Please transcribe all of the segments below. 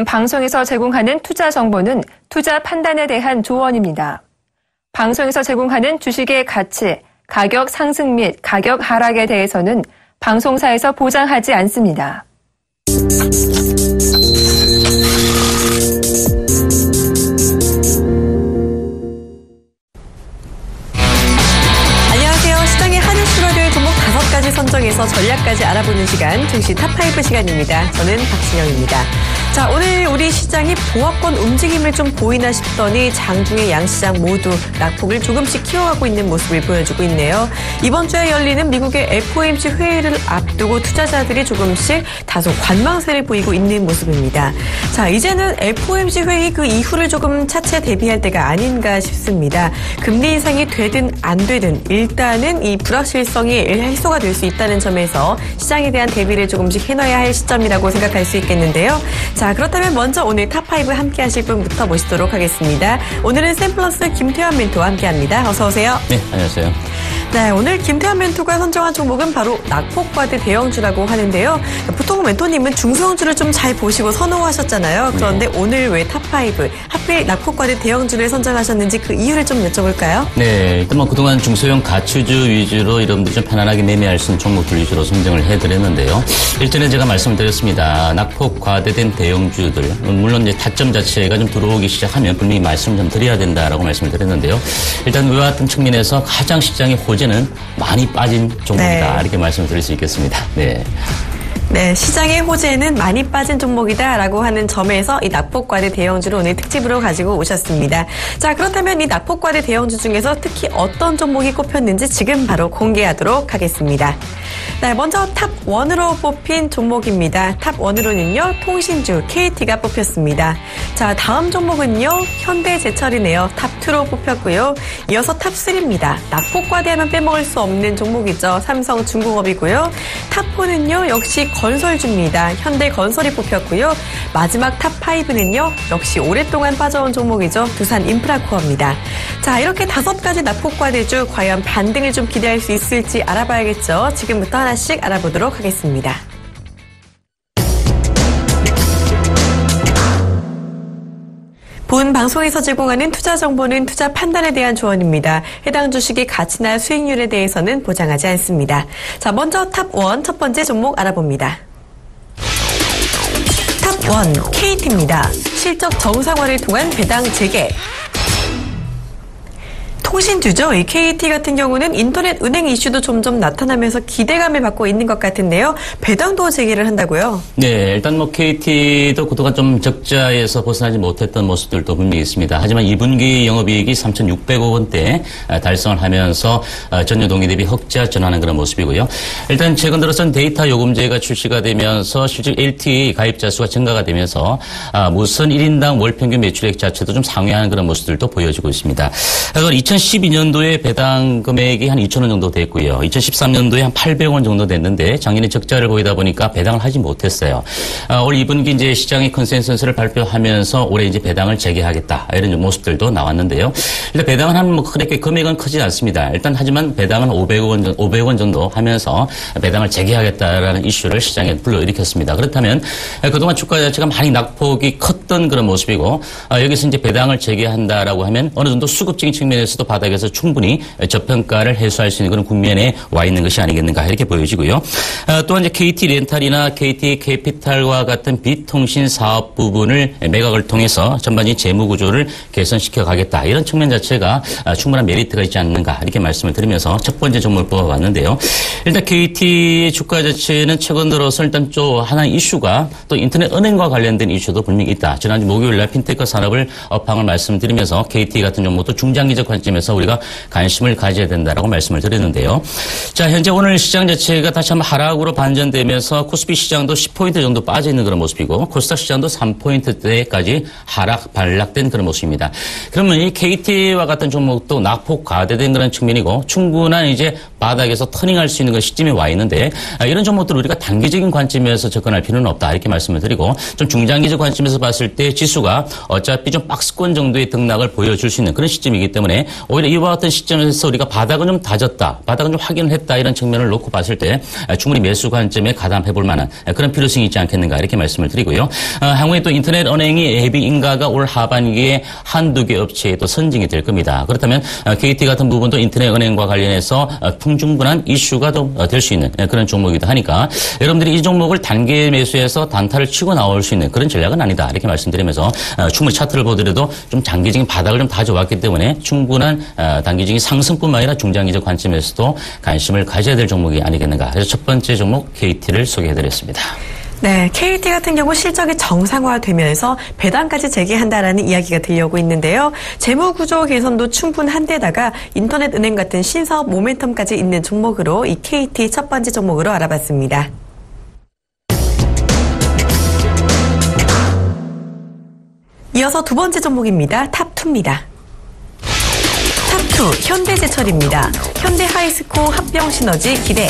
본 방송에서 제공하는 투자 정보는 투자 판단에 대한 조언입니다. 방송에서 제공하는 주식의 가치, 가격 상승 및 가격 하락에 대해서는 방송사에서 보장하지 않습니다. 안녕하세요. 시장의 한일 수라를 종목 5가지 선정해서 전략까지 알아보는 시간, 증시 탑5 시간입니다. 저는 박진영입니다. 자, 오늘 우리 시장이 보합권 움직임을 좀 보이나 싶더니 장중에 양시장 모두 낙폭을 조금씩 키워가고 있는 모습을 보여주고 있네요. 이번 주에 열리는 미국의 FOMC 회의를 앞두고 투자자들이 조금씩 다소 관망세를 보이고 있는 모습입니다. 자, 이제는 FOMC 회의 그 이후를 조금 차차 대비할 때가 아닌가 싶습니다. 금리 인상이 되든 안 되든 일단은 이 불확실성이 해소가 될 수 있다는 점에서 시장에 대한 대비를 조금씩 해놔야 할 시점이라고 생각할 수 있겠는데요. 자, 그렇다면 먼저 오늘 탑5 함께 하실 분부터 모시도록 하겠습니다. 오늘은 샘플러스 김태환 멘토와 함께합니다. 어서 오세요. 네, 안녕하세요. 네, 오늘 김태환 멘토가 선정한 종목은 바로 낙폭과대 대형주라고 하는데요. 보통 멘토님은 중소형주를 좀 잘 보시고 선호하셨잖아요. 그런데 네. 오늘 왜 탑5, 하필 낙폭과대 대형주를 선정하셨는지 그 이유를 좀 여쭤볼까요? 네, 일단 그동안 중소형 가추주 위주로 여러분들이 좀 편안하게 매매할 수 있는 종목들 위주로 선정을 해드렸는데요. 일전에 제가 말씀드렸습니다. 낙폭 과대된 대형주들, 물론 이제 타점 자체가 좀 들어오기 시작하면 분명히 말씀을 좀 드려야 된다라고 말씀을 드렸는데요. 일단 그와 같은 측면에서 가장 시장의 호재는 많이 빠진 종목이다. 네. 이렇게 말씀을 드릴 수 있겠습니다. 네. 네, 시장의 호재는 많이 빠진 종목이다라고 하는 점에서 이 낙폭과대 대형주를 오늘 특집으로 가지고 오셨습니다. 자, 그렇다면 이 낙폭과대 대형주 중에서 특히 어떤 종목이 꼽혔는지 지금 바로 공개하도록 하겠습니다. 네, 먼저 탑1으로 뽑힌 종목입니다. 탑1으로는요, 통신주 KT가 뽑혔습니다. 자, 다음 종목은요, 현대제철이네요. 탑2로 뽑혔고요. 이어서 탑3입니다. 낙폭과대하면 빼먹을 수 없는 종목이죠. 삼성중공업이고요. 탑4는요, 역시 건설주입니다. 현대건설이 뽑혔고요. 마지막 탑5는요. 역시 오랫동안 빠져온 종목이죠. 두산인프라코어입니다. 자, 이렇게 5가지 낙폭과대주 과연 반등을 좀 기대할 수 있을지 알아봐야겠죠. 지금부터 하나씩 알아보도록 하겠습니다. 본 방송에서 제공하는 투자 정보는 투자 판단에 대한 조언입니다. 해당 주식의 가치나 수익률에 대해서는 보장하지 않습니다. 자, 먼저 탑1 첫 번째 종목 알아봅니다. 탑1 KT입니다. 실적 정상화를 통한 배당 재개. 통신주죠. 이 KT 같은 경우는 인터넷 은행 이슈도 점점 나타나면서 기대감을 받고 있는 것 같은데요. 배당도 재개를 한다고요? 네, 일단 KT도 그동안 좀 적자에서 벗어나지 못했던 모습들도 분명히 있습니다. 하지만 2분기 영업이익이 3,600억 원대 달성을 하면서 전년동기 대비 흑자 전환하는 그런 모습이고요. 일단 최근 들어선 데이터 요금제가 출시가 되면서 실제 LTE 가입자 수가 증가가 되면서 무선 1인당 월 평균 매출액 자체도 좀 상회하는 그런 모습들도 보여지고 있습니다. 2012년도에 배당 금액이 한 2,000원 정도 됐고요. 2013년도에 한 800원 정도 됐는데 작년에 적자를 보이다 보니까 배당을 하지 못했어요. 올 2분기 이제 시장의 컨센서스를 발표하면서 올해 이제 배당을 재개하겠다 이런 모습들도 나왔는데요. 일단 배당은 한 그렇게 금액은 크지 않습니다. 일단 하지만 배당은 500원 정도 하면서 배당을 재개하겠다라는 이슈를 시장에 불러일으켰습니다. 그렇다면 그동안 주가 자체가 많이 낙폭이 컸던 그런 모습이고 여기서 이제 배당을 재개한다라고 하면 어느 정도 수급적인 측면에서도 바닥에서 충분히 저평가를 해소할 수 있는 그런 국면에 와 있는 것이 아니겠는가 이렇게 보여지고요. 또한 이제 KT 렌탈이나 KT 캐피탈과 같은 비통신 사업 부분을 매각을 통해서 전반적인 재무 구조를 개선시켜 가겠다. 이런 측면 자체가 충분한 메리트가 있지 않는가 이렇게 말씀을 드리면서 첫 번째 종목을 뽑아봤는데요. 일단 KT의 주가 자체는 최근 들어서 일단 또 하나 이슈가 또 인터넷 은행과 관련된 이슈도 분명히 있다. 지난주 목요일 날 핀테크 산업을 업황을 말씀드리면서 KT 같은 종목도 중장기적 관점에서 우리가 관심을 가져야 된다라고 말씀을 드렸는데요. 자, 현재 오늘 시장 자체가 다시 한번 하락으로 반전되면서 코스피 시장도 10포인트 정도 빠져 있는 그런 모습이고 코스닥 시장도 3포인트대까지 하락 반락된 그런 모습입니다. 그러면 이 KT와 같은 종목도 낙폭 과대된 그런 측면이고 충분한 이제 바닥에서 터닝할 수 있는 그 시점에 와 있는데 이런 종목들 우리가 단기적인 관점에서 접근할 필요는 없다 이렇게 말씀을 드리고 좀 중장기적 관점에서 봤을 때 지수가 어차피 좀 박스권 정도의 등락을 보여줄 수 있는 그런 시점이기 때문에 오히려 이와 같은 시점에서 우리가 바닥은 좀 다졌다, 바닥은 좀 확인을 했다 이런 측면을 놓고 봤을 때 충분히 매수 관점에 가담해 볼 만한 그런 필요성이 있지 않겠는가 이렇게 말씀을 드리고요. 향후에 또 인터넷 은행이 앱이 인가가 올 하반기에 한두 개 업체에 또 선정이 될 겁니다. 그렇다면 KT 같은 부분도 인터넷 은행과 관련해서 풍충분한 이슈가 좀 될 수 있는 그런 종목이기도 하니까 여러분들이 이 종목을 단기 매수해서 단타를 치고 나올 수 있는 그런 전략은 아니다 이렇게 말씀드리면서 충분히 차트를 보더라도 좀 장기적인 바닥을 좀 다져왔기 때문에 충분한 단기적인 상승뿐만 아니라 중장기적 관점에서도 관심을 가져야 될 종목이 아니겠는가. 그래서 첫 번째 종목 KT를 소개해드렸습니다. 네, KT 같은 경우 실적이 정상화되면서 배당까지 재개한다라는 이야기가 들려오고 있는데요. 재무 구조 개선도 충분한데다가 인터넷 은행 같은 신사업 모멘텀까지 있는 종목으로 이 KT 첫 번째 종목으로 알아봤습니다. 이어서 두 번째 종목입니다. 탑2입니다. 탑2 현대제철입니다. 현대하이스코 합병 시너지 기대.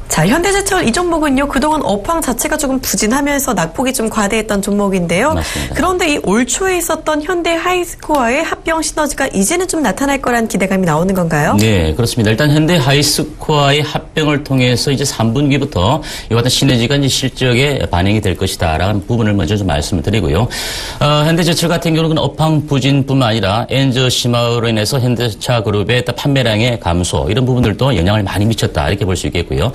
자, 현대제철 이 종목은요, 그동안 업황 자체가 조금 부진하면서 낙폭이 좀 과대했던 종목인데요. 맞습니다. 그런데 이 올 초에 있었던 현대하이스코어의 합병 시너지가 이제는 좀 나타날 거란 기대감이 나오는 건가요? 네, 그렇습니다. 일단 현대하이스코어의 합병을 통해서 이제 3분기부터 이와 같은 시너지가 이제 실적에 반영이 될 것이다라는 부분을 먼저 좀 말씀을 드리고요. 현대제철 같은 경우는 업황 부진뿐만 아니라 엔저 심화로 인해서 현대차 그룹의 판매량의 감소 이런 부분들도 영향을 많이 미쳤다 이렇게 볼 수 있겠고요.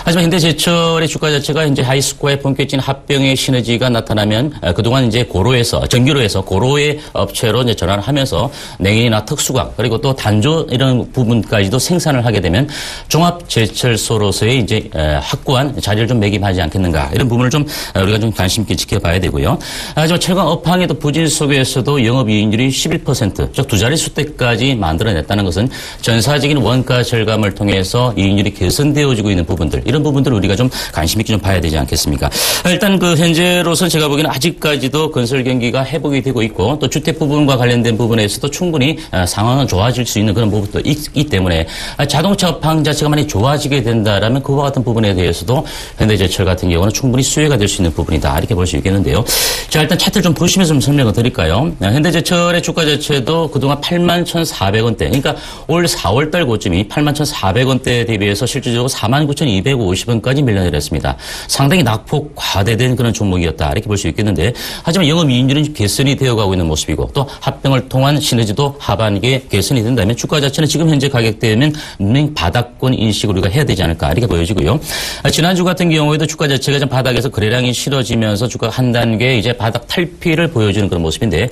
하지만 현대제철의 주가 자체가 이제 하이스코어의 본격적인 합병의 시너지가 나타나면 그동안 이제 고로에서 전기로에서 고로의 업체로 이제 전환을 하면서 냉연이나 특수광 그리고 또 단조 이런 부분까지도 생산을 하게 되면 종합제철소로서의 이제 확고한 자리를 좀 매김하지 않겠는가 이런 부분을 좀 우리가 좀 관심 있게 지켜봐야 되고요. 하지만 최근 업황의 또 부진 속에서도 영업이익률이 11% 즉 두 자릿수 때까지 만들어냈다는 것은 전사적인 원가 절감을 통해서 이익률이 개선되어지고 있는 부분들 이런 부분들을 우리가 좀 관심 있게 좀 봐야 되지 않겠습니까? 일단 그 현재로서는 제가 보기에는 아직까지도 건설 경기가 회복이 되고 있고 또 주택 부분과 관련된 부분에서도 충분히 상황은 좋아질 수 있는 그런 부분도 있기 때문에 자동차 업황 자체가 많이 좋아지게 된다라면 그와 같은 부분에 대해서도 현대제철 같은 경우는 충분히 수혜가 될 수 있는 부분이다 이렇게 볼 수 있겠는데요. 자, 일단 차트를 좀 보시면서 좀 설명을 드릴까요? 현대제철의 주가 자체도 그동안 81,400원대 그러니까 올 4월달 고점이 81,400원대에 대비해서 실질적으로 49,250원까지 밀려내렸습니다. 상당히 낙폭 과대된 그런 종목이었다 이렇게 볼 수 있겠는데 하지만 영업이익률은 개선이 되어가고 있는 모습이고 또 합병을 통한 시너지도 하반기에 개선이 된다면 주가 자체는 지금 현재 가격대면 분명히 바닥권 인식을 우리가 해야 되지 않을까 이렇게 보여지고요. 지난주 같은 경우에도 주가 자체가 좀 바닥에서 거래량이 실어지면서 주가가 한 단계 이제 바닥 탈피를 보여주는 그런 모습인데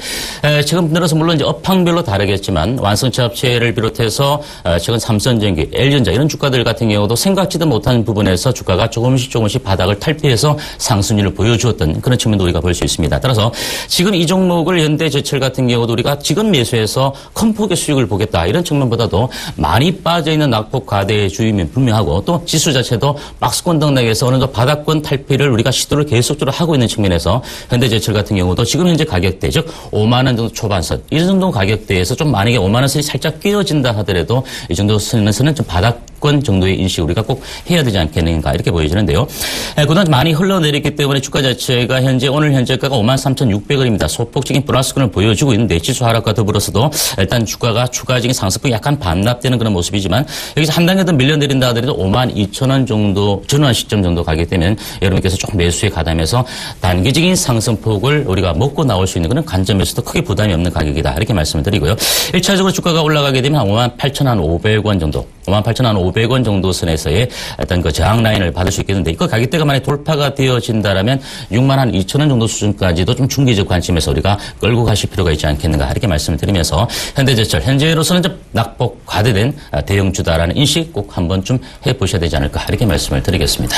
지금 들어서 물론 이제 업황별로 다르겠지만 완성차 업체를 비롯해서 최근 삼성전기, LG전자 이런 주가들 같은 경우도 생각지도 못한 부분에서 주가가 조금씩 바닥을 탈피해서 상승률을 보여주었던 그런 측면도 우리가 볼 수 있습니다. 따라서 지금 이 종목을 현대제철 같은 경우도 우리가 지금 매수해서 큰 폭의 수익을 보겠다 이런 측면보다도 많이 빠져있는 낙폭 과대의 주임이 분명하고 또 지수 자체도 박스권 등락에서 어느 정도 바닥권 탈피를 우리가 시도를 계속적으로 하고 있는 측면에서 현대제철 같은 경우도 지금 현재 가격대 즉 5만 원 정도 초반선 이 정도 가격대에서 좀 만약에 5만 원 선이 살짝 끼어진다 하더라도 이 정도 선에서는 좀 바닥권 정도의 인식 우리가 꼭 해야 되지 않겠는가 이렇게 보여지는데요. 그동안 많이 흘러내렸기 때문에 주가 자체가 현재 오늘 현재가가 53,600원입니다. 소폭적인 플러스권을 보여주고 있는데 지수 하락과 더불어서도 일단 주가가 추가적인 상승폭이 약간 반납되는 그런 모습이지만 여기서 한 단계 더 밀려내린다 하더라도 52,000원 정도 전환 시점 정도 가게 되면 여러분께서 조금 매수에 가담해서 단기적인 상승폭을 우리가 먹고 나올 수 있는 그런 관점에서도 크게 부담이 없는 가격이다 이렇게 말씀을 드리고요. 1차적으로 주가가 올라가게 되면 58,500원 정도 58,500원 정도 선에서의 어떤 그 저항 라인을 받을 수 있겠는데 이거 가격대가 만약에 돌파가 되어진다라면 62,000원 정도 수준까지도 좀 중기적 관점에서 우리가 끌고 가실 필요가 있지 않겠는가 이렇게 말씀을 드리면서 현대제철 현재로서는 좀 낙폭 과대된 대형주다라는 인식 꼭 한번 좀 해보셔야 되지 않을까 이렇게 말씀을 드리겠습니다.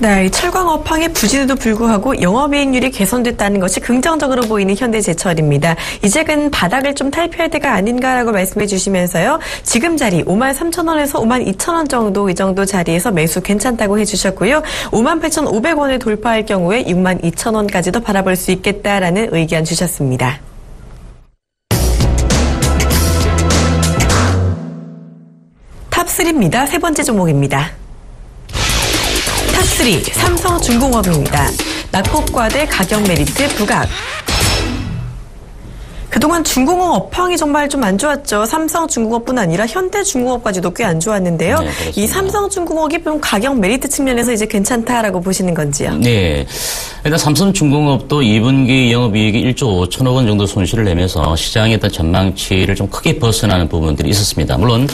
네, 이 철강 업황의 부진에도 불구하고 영업이익률이 개선됐다는 것이 긍정적으로 보이는 현대제철입니다. 이제는 바닥을 좀 탈피할 때가 아닌가라고 말씀해 주시면서요. 지금 자리 53,000원에서 52,000원 정도 이 정도 자리에서 매수 괜찮다고 해주셨고요. 58,500원을 돌파할 경우에 62,000원까지도 바라볼 수 있겠다라는 의견 주셨습니다. 탑3입니다. 세 번째 종목입니다. 탑3 삼성중공업입니다. 낙폭과대 가격 메리트 부각. 그동안 중공업 업황이 정말 좀 안 좋았죠. 삼성중공업뿐 아니라 현대중공업까지도 꽤 안 좋았는데요. 네, 이 삼성중공업이 좀 가격 메리트 측면에서 이제 괜찮다라고 보시는 건지요? 네. 일단 삼성중공업도 2분기 영업이익이 1조 5천억 원 정도 손실을 내면서 시장의 어떤 전망치를 좀 크게 벗어나는 부분들이 있었습니다. 물론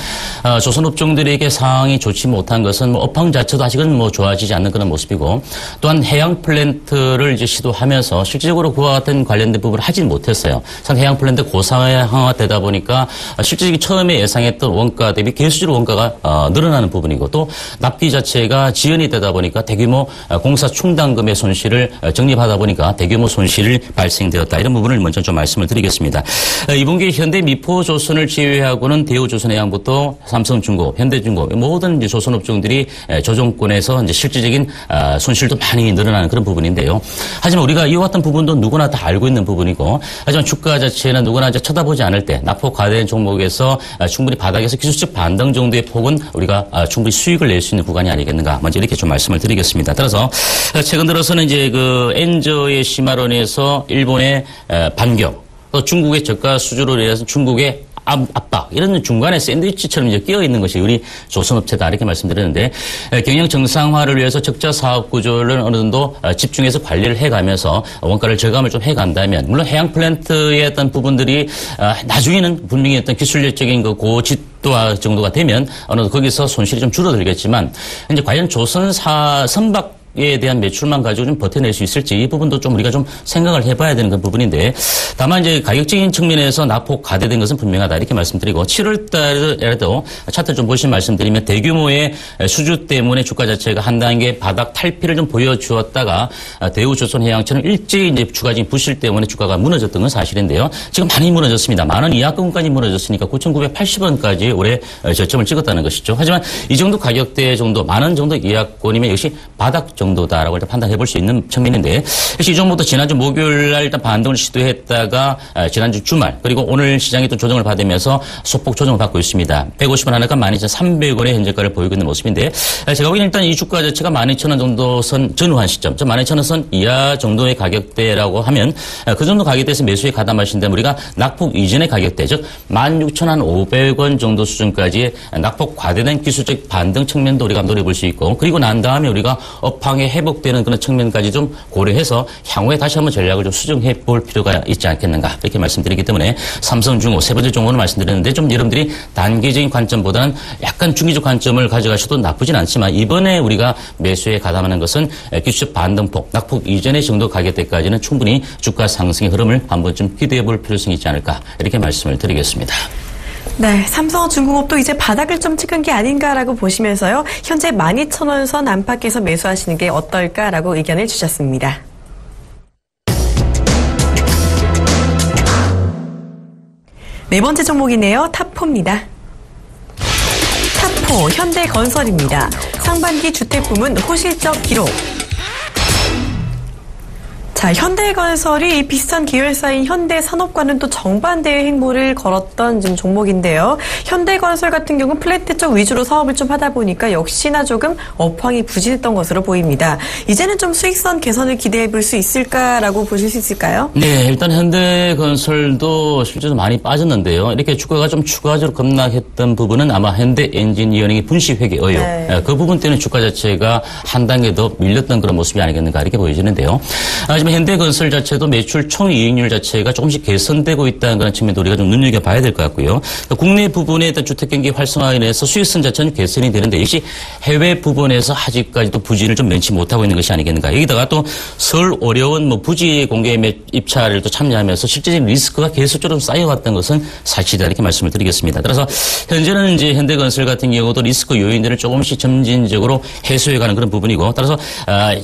조선업종들에게 상황이 좋지 못한 것은 업황 자체도 아직은 좋아지지 않는 그런 모습이고, 또한 해양 플랜트를 이제 시도하면서 실질적으로 그와 같은 관련된 부분을 하진 못했어요. 해양 플랜트 고상황화되다 보니까 실질적인 처음에 예상했던 원가 대비 계수적으로 원가가 늘어나는 부분이고, 또 납기 자체가 지연이 되다 보니까 대규모 공사 충당금의 손실을 적립하다 보니까 대규모 손실이 발생되었다. 이런 부분을 먼저 좀 말씀을 드리겠습니다. 2분기 현대 미포조선을 제외하고는 대우조선해양부터 삼성중공업, 현대중공업 모든 이제 조선업종들이 조정권에서 이제 실질적인 손실도 많이 늘어나는 그런 부분인데요. 하지만 우리가 이와 같은 부분도 누구나 다 알고 있는 부분이고, 하지만 주가 자체는 누구나 이제 쳐다보지 않을 때 낙폭 과대된 종목에서 충분히 바닥에서 기술적 반등 정도의 폭은 우리가 충분히 수익을 낼 수 있는 구간이 아니겠는가, 먼저 이렇게 좀 말씀을 드리겠습니다. 따라서 최근 들어서는 이제 그 엔저의 심화론에서 일본의 반격, 또 중국의 저가 수주로 인해서 중국의 압박, 이런 중간에 샌드위치처럼 이제 끼어 있는 것이 우리 조선업체다, 이렇게 말씀드렸는데, 경영 정상화를 위해서 적자 사업 구조를 어느 정도 집중해서 관리를 해가면서 원가를 절감을 좀 해간다면, 물론 해양 플랜트의 어떤 부분들이 나중에는 분명히 어떤 기술력적인 그 고집도화 정도가 되면 어느 정도 거기서 손실이 좀 줄어들겠지만, 이제 과연 조선사 선박 에 대한 매출만 가지고 좀 버텨낼 수 있을지, 이 부분도 좀 우리가 좀 생각을 해봐야 되는 그 부분인데, 다만 이제 가격적인 측면에서 낙폭 과대된 것은 분명하다, 이렇게 말씀드리고, 7월 달에도 차트 좀 보시면 말씀드리면 대규모의 수주 때문에 주가 자체가 한 단계 바닥 탈피를 좀 보여주었다가 대우조선해양처럼 일제히 이제 주가적인 부실 때문에 주가가 무너졌던 건 사실인데요. 지금 많이 무너졌습니다. 10,000원 이하권까지 무너졌으니까 9,980원까지 올해 저점을 찍었다는 것이죠. 하지만 이 정도 가격대 정도, 10,000원 정도 이하권이면 역시 바닥 정도다라고 일단 판단해 볼 수 있는 측면인데, 역시 이 종목도 지난주 목요일 날 일단 반등을 시도했다가 지난주 주말, 그리고 오늘 시장이 또 조정을 받으면서 소폭 조정을 받고 있습니다. 150원 하나가 12,300원의 현재가를 보이고 있는 모습인데, 제가 보기에는 일단 이 주가 자체가 12,000원 정도 선 전후한 시점, 12,000원 선 이하 정도의 가격대라고 하면 그 정도 가격대에서 매수에 가담하신다면 우리가 낙폭 이전의 가격대, 즉 16,500원 정도 수준까지의 낙폭 과대된 기술적 반등 측면도 우리가 노려볼 수 있고, 그리고 난 다음에 우리가 업황에 회복되는 그런 측면까지 좀 고려해서 향후에 다시 한번 전략을 좀 수정해 볼 필요가 있지 않겠는가, 이렇게 말씀드리기 때문에 삼성중공업 세 번째 종목을 말씀드렸는데, 좀 여러분들이 단기적인 관점보다는 약간 중기적 관점을 가져가셔도 나쁘진 않지만, 이번에 우리가 매수에 가담하는 것은 기술적 반등폭, 낙폭 이전의 정도 가격대까지는 충분히 주가 상승의 흐름을 한번 좀 기대해 볼 필요성이 있지 않을까, 이렇게 말씀을 드리겠습니다. 네, 삼성중공업도 이제 바닥을 좀 찍은 게 아닌가라고 보시면서요, 현재 12,000원 선 안팎에서 매수하시는 게 어떨까라고 의견을 주셨습니다. 네 번째 종목이네요. 탑4입니다. 탑4 현대건설입니다. 상반기 주택부문 호실적 기록. 자, 현대건설이 비슷한 계열사인 현대산업과는 또 정반대의 행보를 걸었던 지금 종목인데요. 현대건설 같은 경우는 플랜트 쪽 위주로 사업을 좀 하다 보니까 역시나 조금 업황이 부진했던 것으로 보입니다. 이제는 좀 수익선 개선을 기대해 볼 수 있을까라고 보실 수 있을까요? 네, 일단 현대건설도 실제로 많이 빠졌는데요. 이렇게 주가가 좀 추가적으로 급락했던 부분은 아마 현대엔지니어링의 분식회계 의혹. 네. 그 부분 때문에 주가 자체가 한 단계 더 밀렸던 그런 모습이 아니겠는가, 이렇게 보여지는데요. 하지만 현대건설 자체도 매출 총이익률 자체가 조금씩 개선되고 있다는 그런 측면도 우리가 좀 눈여겨봐야 될 것 같고요. 국내 부분에 일단 주택경기 활성화에 인해서 수익성 자체는 개선이 되는데, 역시 해외 부분에서 아직까지도 부진을 좀 면치 못하고 있는 것이 아니겠는가. 여기다가 또 설 어려운 부지 공개 입찰을 또 참여하면서 실제적인 리스크가 계속적으로 쌓여왔던 것은 사실이다, 이렇게 말씀을 드리겠습니다. 따라서 현재는 이제 현대건설 같은 경우도 리스크 요인들을 조금씩 점진적으로 해소해가는 그런 부분이고, 따라서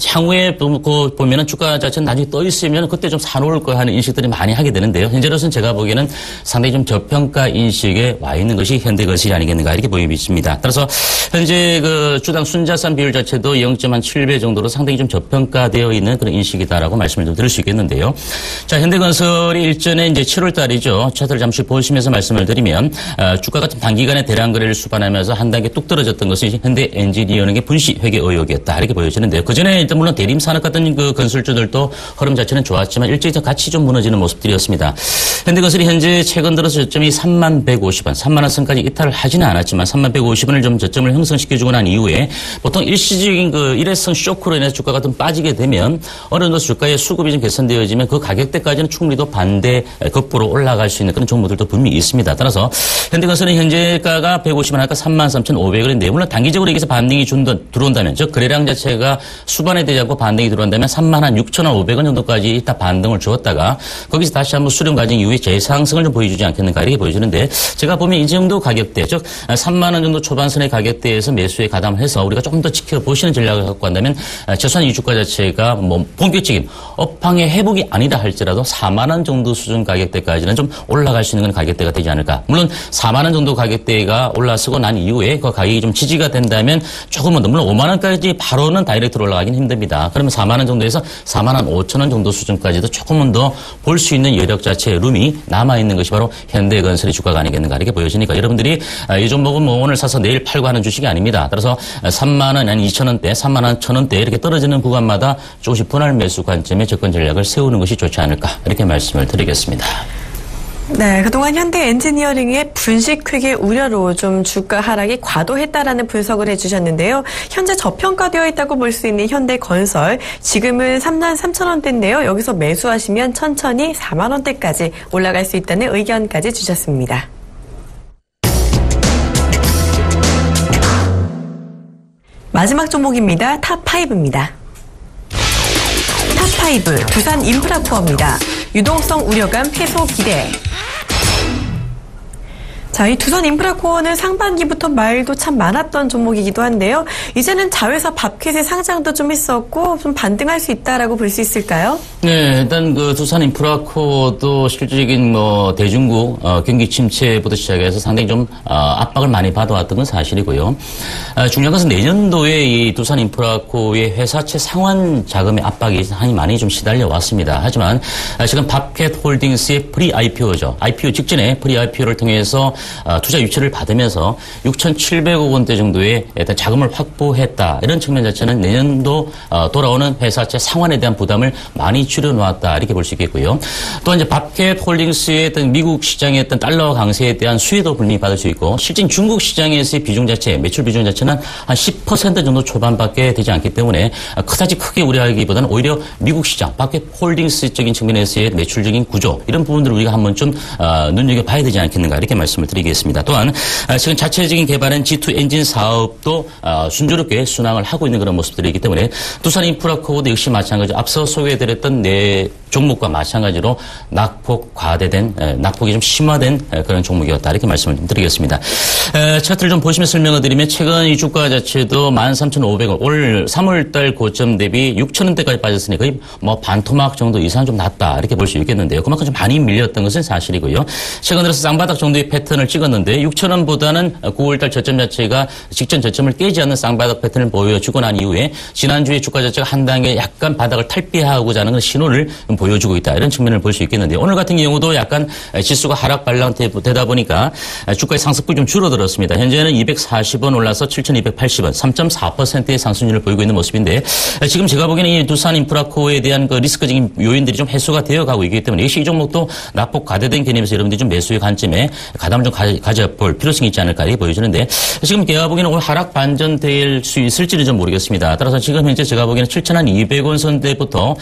향후에 보면은 주가 자체는 나중에 많이 떠 있으면 그때 좀 사놓을 거 하는 인식들이 많이 하게 되는데요. 현재로서는 제가 보기에는 상당히 좀 저평가 인식에 와 있는 것이 현대건설이 아니겠는가 이렇게 보입니다. 따라서 현재 그 주당 순자산 비율 자체도 0.7배 정도로 상당히 좀 저평가되어 있는 그런 인식이다라고 말씀을 좀 드릴 수 있겠는데요. 자, 현대건설이 일전에 이제 7월 달이죠. 차트를 잠시 보시면서 말씀을 드리면 주가가 좀 단기간에 대량 거래를 수반하면서 한 단계 뚝 떨어졌던 것이 현대 엔지니어링의 분시 회계 의혹이었다 이렇게 보여지는데요. 그 전에 일단 물론 대림산업 같은 그 건설주들도 흐름 자체는 좋았지만 일찍 같이 좀 무너지는 모습들이었습니다. 현대건설이 현재 최근 들어서 저점이 3150원, 3만 원 선까지 이탈을 하지는 않았지만 3150원을 좀 저점을 형성시켜주고 난 이후에 보통 일시적인 그 일회성 쇼크로 인해서 주가가 좀 빠지게 되면 어느 정도 주가의 수급이 좀 개선되어지면 그 가격대까지는 충분히 또 반대 급부로 올라갈 수 있는 그런 종목들도 분명히 있습니다. 따라서 현대건설은 현재가가 150원 할까 33,500원인데 물론 단기적으로 여기서 반등이 들어온다면 즉 거래량 자체가 수반에 되지 않고 반등이 들어온다면 36,500원 정도까지 일단 반등을 주었다가 거기서 다시 한번 수렴 과정 이후에 재상승을 좀 보여주지 않겠는가 이렇게 보여지는데 제가 보면 이 정도 가격대 즉 3만 원 정도 초반선의 가격대에서 매수에 가담을 해서 우리가 조금 더 지켜보시는 전략을 갖고 간다면 최소한 이 주가 자체가 뭐 본격적인 업황의 회복이 아니다 할지라도 4만 원 정도 수준 가격대까지는 좀 올라갈 수 있는 그런 가격대가 되지 않을까. 물론 4만 원 정도 가격대가 올라서고 난 이후에 그 가격이 좀 지지가 된다면 조금은 더 물론 5만 원까지 바로는 다이렉트로 올라가긴 힘듭니다. 그러면 4만 원 정도에서 4만 원 5천 원 정도 수준까지도 조금은 더 볼 수 있는 여력 자체의 룸이 남아있는 것이 바로 현대건설의 주가가 아니겠는가 이렇게 보여지니까 여러분들이 이 종목은 뭐 오늘 사서 내일 팔고 하는 주식이 아닙니다. 따라서 3만 원, 아니 2천 원대, 3만 원, 1천 원대 이렇게 떨어지는 구간마다 조금씩 분할 매수 관점의 접근 전략을 세우는 것이 좋지 않을까 이렇게 말씀을 드리겠습니다. 네, 그동안 현대 엔지니어링의 분식회계 우려로 좀 주가 하락이 과도했다라는 분석을 해주셨는데요. 현재 저평가되어 있다고 볼 수 있는 현대건설, 지금은 3만 3천 원대인데요. 여기서 매수하시면 천천히 4만 원대까지 올라갈 수 있다는 의견까지 주셨습니다. 마지막 종목입니다. 탑5입니다. 탑5, 두산 인프라코어입니다. 유동성 우려감 해소 기대. 자, 이 두산 인프라코어는 상반기부터 말도 참 많았던 종목이기도 한데요. 이제는 자회사 밥켓의 상장도 좀 했었고 좀 반등할 수 있다라고 볼 수 있을까요? 네, 일단 그 두산 인프라코어도 실질적인 뭐 대중국 경기 침체부터 시작해서 상당히 좀 압박을 많이 받아왔던 건 사실이고요. 중요한 것은 내년도에 이 두산 인프라코어의 회사채 상환 자금의 압박이 상당히 많이 좀 시달려 왔습니다. 하지만 지금 밥켓 홀딩스의 프리 IPO죠. IPO 직전에 프리 IPO를 통해서 투자 유치를 받으면서 6,700억 원대 정도의 일단 자금을 확보했다. 이런 측면 자체는 내년도 돌아오는 회사채 상환에 대한 부담을 많이 줄여놓았다. 이렇게 볼 수 있겠고요. 또 이제 밥켓 홀딩스의 어떤 미국 시장의 어떤 달러 강세에 대한 수혜도 분명히 받을 수 있고 실제 중국 시장에서의 비중 자체, 매출 비중 자체는 한 10% 정도 초반밖에 되지 않기 때문에 그다지 크게 우려하기보다는 오히려 미국 시장, 밥켓 홀딩스적인 측면에서의 매출적인 구조 이런 부분들을 우리가 한번 좀 눈여겨봐야 되지 않겠는가 이렇게 말씀을 드리겠습니다. 또한 지금 자체적인 개발한 G2 엔진 사업도 순조롭게 순항을 하고 있는 그런 모습들이기 때문에 두산 인프라코어도 역시 마찬가지로 앞서 소개해드렸던 네 종목과 마찬가지로 낙폭이 좀 심화된 그런 종목이었다. 이렇게 말씀을 좀 드리겠습니다. 차트를 좀 보시면 설명을 드리면 최근 이 주가 자체도 13,500원, 올 3월달 고점 대비 6,000원대까지 빠졌으니 거의 뭐 반토막 정도 이상 좀 낮다. 이렇게 볼 수 있겠는데요. 그만큼 좀 많이 밀렸던 것은 사실이고요. 최근 들어서 쌍바닥 정도의 패턴을 찍었는데 6,000원보다는 9월달 저점 자체가 직전 저점을 깨지 않는 쌍바닥 패턴을 보여주고 난 이후에 지난주에 주가 자체가 한 단계 약간 바닥을 탈피하고자 하는 신호를 보여주고 있다. 이런 측면을 볼 수 있겠는데요. 오늘 같은 경우도 약간 지수가 하락 발랑되다 보니까 주가의 상승폭이 좀 줄어들었습니다. 현재는 240원 올라서 7,280원, 3.4%의 상승률을 보이고 있는 모습인데 지금 제가 보기에는 이 두산 인프라코어에 대한 그 리스크적인 요인들이 좀 해소가 되어가고 있기 때문에 역시 이 종목도 낙폭 과대된 개념에서 여러분들이 좀 매수의 관점에 가담을 좀 가져볼 필요성이 있지 않을까 이렇게 보여지는데 지금 제가 보기에는 오늘 하락 반전될 수 있을지는 좀 모르겠습니다. 따라서 지금 현재 제가 보기에는 7,200원 선대부터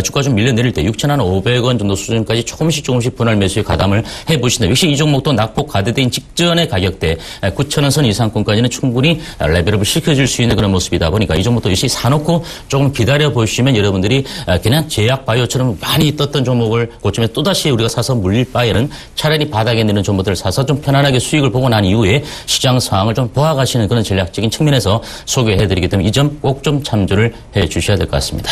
주가 좀 밀려내릴 때 6,500원 정도 수준까지 조금씩 분할 매수에 가담을 해보신다. 역시 이 종목도 낙폭 과대된 직전의 가격대 9,000원 선 이상권까지는 충분히 레벨업을 시켜줄 수 있는 그런 모습이다 보니까 이 종목도 역시 사놓고 조금 기다려보시면 여러분들이 그냥 제약바이오처럼 많이 떴던 종목을 고점에 또다시 우리가 사서 물릴 바에는 차라리 바닥에 내는 종목들을 사서 좀 편안하게 수익을 보고 난 이후에 시장 상황을 좀 보아가시는 그런 전략적인 측면에서 소개해드리기 때문에 이 점 꼭 좀 참조를 해주셔야 될 것 같습니다.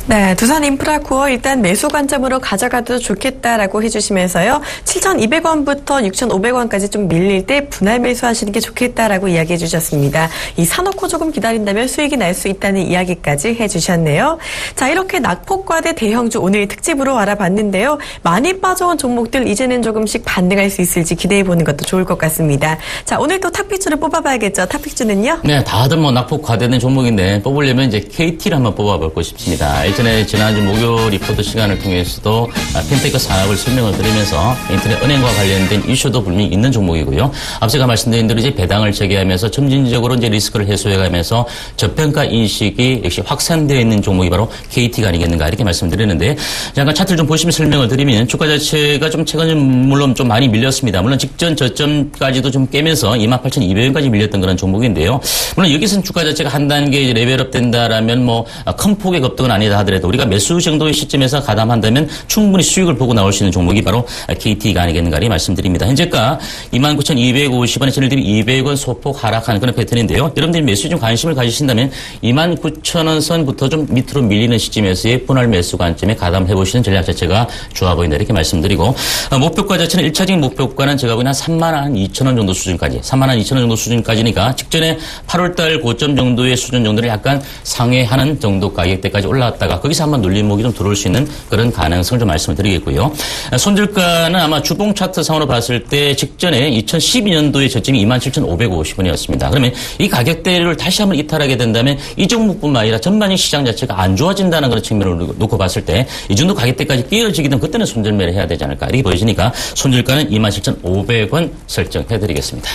네, 두산인프라코어 일단 매수 관점으로 가져가도 좋겠다라고 해주시면서요. 7,200원부터 6,500원까지 좀 밀릴 때 분할 매수하시는 게 좋겠다라고 이야기해 주셨습니다. 이 사놓고 조금 기다린다면 수익이 날 수 있다는 이야기까지 해주셨네요. 자, 이렇게 낙폭과대 대형주 오늘 특집으로 알아봤는데요. 많이 빠져온 종목들 이제는 조금씩 반등할 수 있을지 기대해 보는 것도 좋을 것 같습니다. 자, 오늘 또 탑픽주를 뽑아봐야겠죠. 탑픽주는요? 네, 다들 뭐 낙폭 과대된 종목인데 뽑으려면 이제 KT를 한번 뽑아보고 싶습니다. 예전에 지난주 목요 리포트 시간을 통해서도 핀테크 산업을 설명을 드리면서 인터넷 은행과 관련된 이슈도 분명히 있는 종목이고요. 앞서가 말씀드린 대로 이제 배당을 재개하면서 점진적으로 이제 리스크를 해소해가면서 저평가 인식이 역시 확산되어 있는 종목이 바로 KT가 아니겠는가 이렇게 말씀드렸는데 잠깐 차트를 좀 보시면 설명을 드리면 주가 자체가 좀 최근에 물론 좀 많이 밀렸습니다. 물론 직전 저점까지도 좀 깨면서 28,200원까지 밀렸던 그런 종목인데요. 물론 여기서는 주가 자체가 한 단계 레벨업 된다라면 뭐 큰 폭의 급등은 아니다 하더라도 우리가 매수 정도의 시점에서 가담한다면 충분히 수익을 보고 나올 수 있는 종목이 바로 KT가 아니겠는가 이렇게 말씀드립니다. 현재가 29,250원에 전일 대비 200원 소폭 하락하는 그런 패턴인데요. 여러분들이 매수에 좀 관심을 가지신다면 29,000원 선부터 좀 밑으로 밀리는 시점에서의 분할 매수 관점에 가담해보시는 전략 자체가 좋아 보인다 이렇게 말씀드리고 목표가 자체는 1차적인 목표가는 제가 보기에는 한 32,000원 정도 수준까지 32,000원 정도 수준까지니까 직전에 8월달 고점 정도의 수준 정도를 약간 상회하는 정도 가격대까지 올라왔다가 거기서 한번 눌림목이 좀 들어올 수 있는 그런 가능성을 좀 말씀을 드리겠고요. 손절가는 아마 주봉 차트 상으로 봤을 때 직전에 2012년도의 저점이 27,550원이었습니다. 그러면 이 가격대를 다시 한번 이탈하게 된다면 이 종목뿐만 아니라 전반적인 시장 자체가 안 좋아진다는 그런 측면을 놓고 봤을 때 이 정도 가격대까지 끼어지게 되면 그때는 손절매를 해야 되지 않을까 이렇게 보여지니까 손절가는 27,500원 설정해드리겠습니다.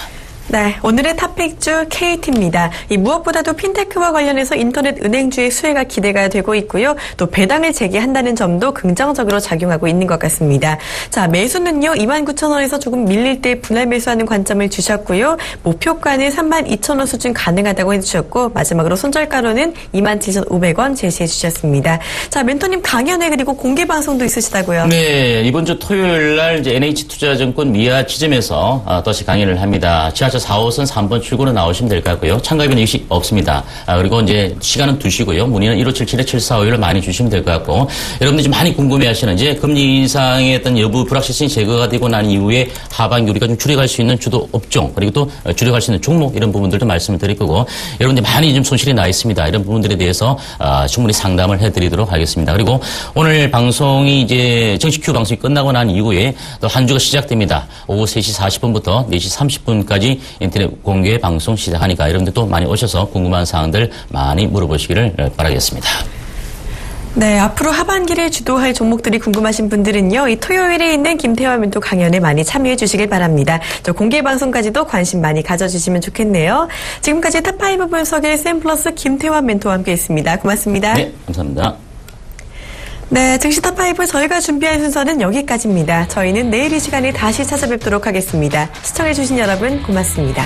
네, 오늘의 탑픽주 KT입니다. 이 무엇보다도 핀테크와 관련해서 인터넷 은행주의 수혜가 기대가 되고 있고요. 또 배당을 재개한다는 점도 긍정적으로 작용하고 있는 것 같습니다. 자, 매수는요. 29,000원에서 조금 밀릴 때 분할 매수하는 관점을 주셨고요. 목표가는 32,000원 수준 가능하다고 해주셨고 마지막으로 손절가로는 27,500원 제시해 주셨습니다. 자, 멘토님 강연회 그리고 공개 방송도 있으시다고요? 네, 이번 주 토요일 날 이제 NH투자증권 미아 지점에서 또다시 강연을 합니다. 지하철 4호선 3번 출구로 나오시면 될 것 같고요. 참가비는 일시 없습니다. 그리고 이제 시간은 2시고요. 문의는 1577-7451로 많이 주시면 될 것 같고 여러분들이 좀 많이 궁금해하시는 이제 금리 인상의 어떤 여부 불확실성이 제거가 되고 난 이후에 하반기 우리가 좀 줄여갈 수 있는 주도 업종 그리고 또 줄여갈 수 있는 종목 이런 부분들도 말씀을 드릴 거고 여러분들이 많이 좀 손실이 나 있습니다. 이런 부분들에 대해서 충분히 상담을 해드리도록 하겠습니다. 그리고 오늘 방송이 이제 정식 큐 방송이 끝나고 난 이후에 또 한 주가 시작됩니다. 오후 3시 40분부터 4시 30분까지 인터넷 공개 방송 시작하니까 여러분들 또 많이 오셔서 궁금한 사항들 많이 물어보시기를 바라겠습니다. 네, 앞으로 하반기를 주도할 종목들이 궁금하신 분들은요. 이 토요일에 있는 김태환 멘토 강연에 많이 참여해 주시길 바랍니다. 저 공개 방송까지도 관심 많이 가져주시면 좋겠네요. 지금까지 탑5 분석의 샘플러스 김태환 멘토와 함께했습니다. 고맙습니다. 네, 감사합니다. 네, 증시 탑5 저희가 준비한 순서는 여기까지입니다. 저희는 내일 이 시간에 다시 찾아뵙도록 하겠습니다. 시청해주신 여러분 고맙습니다.